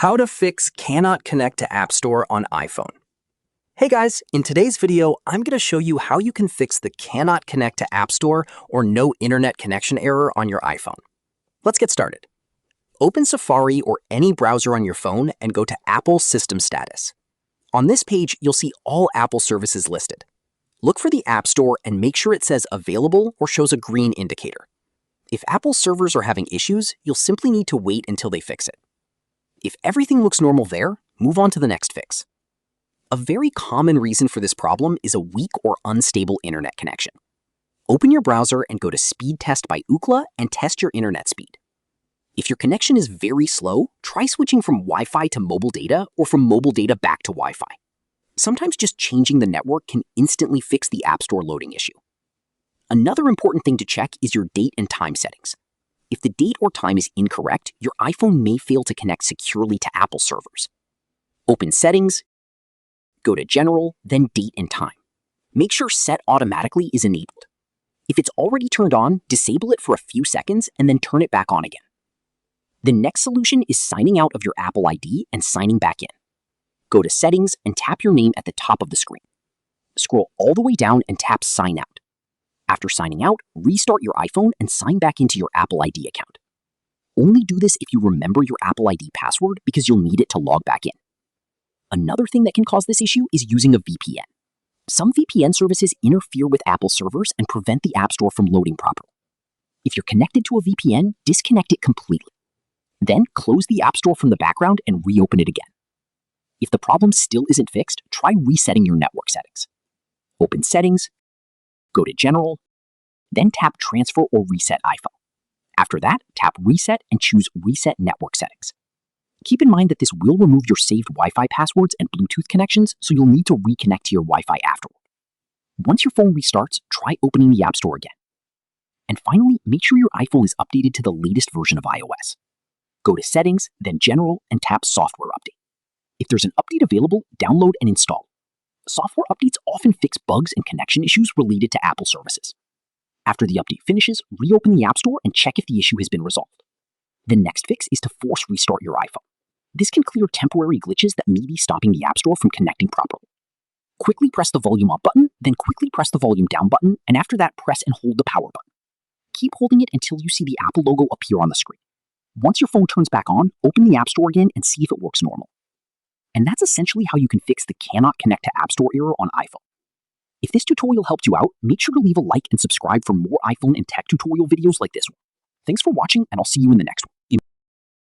How to fix cannot connect to App Store on iPhone. Hey guys, in today's video, I'm going to show you how you can fix the cannot connect to App Store or no internet connection error on your iPhone. Let's get started. Open Safari or any browser on your phone and go to Apple System Status. On this page, you'll see all Apple services listed. Look for the App Store and make sure it says Available or shows a green indicator. If Apple's servers are having issues, you'll simply need to wait until they fix it. If everything looks normal there, move on to the next fix. A very common reason for this problem is a weak or unstable internet connection. Open your browser and go to Speed Test by Ookla and test your internet speed. If your connection is very slow, try switching from Wi-Fi to mobile data or from mobile data back to Wi-Fi. Sometimes just changing the network can instantly fix the App Store loading issue. Another important thing to check is your date and time settings. If the date or time is incorrect, your iPhone may fail to connect securely to Apple servers. Open Settings, go to General, then Date and Time. Make sure Set Automatically is enabled. If it's already turned on, disable it for a few seconds and then turn it back on again. The next solution is signing out of your Apple ID and signing back in. Go to Settings and tap your name at the top of the screen. Scroll all the way down and tap Sign Out. After signing out, restart your iPhone and sign back into your Apple ID account. Only do this if you remember your Apple ID password because you'll need it to log back in. Another thing that can cause this issue is using a VPN. Some VPN services interfere with Apple servers and prevent the App Store from loading properly. If you're connected to a VPN, disconnect it completely. Then close the App Store from the background and reopen it again. If the problem still isn't fixed, try resetting your network settings. Open Settings, go to General, then tap Transfer or Reset iPhone. After that, tap Reset and choose Reset Network Settings. Keep in mind that this will remove your saved Wi-Fi passwords and Bluetooth connections, so you'll need to reconnect to your Wi-Fi afterward. Once your phone restarts, try opening the App Store again. And finally, make sure your iPhone is updated to the latest version of iOS. Go to Settings, then General, and tap Software Update. If there's an update available, download and install. Software updates often fix bugs and connection issues related to Apple services. After the update finishes, reopen the App Store and check if the issue has been resolved. The next fix is to force restart your iPhone. This can clear temporary glitches that may be stopping the App Store from connecting properly. Quickly press the volume up button, then quickly press the volume down button, and after that, press and hold the power button. Keep holding it until you see the Apple logo appear on the screen. Once your phone turns back on, open the App Store again and see if it works normal. And that's essentially how you can fix the cannot connect to App Store error on iPhone. If this tutorial helped you out, make sure to leave a like and subscribe for more iPhone and tech tutorial videos like this one. Thanks for watching, and I'll see you in the next one.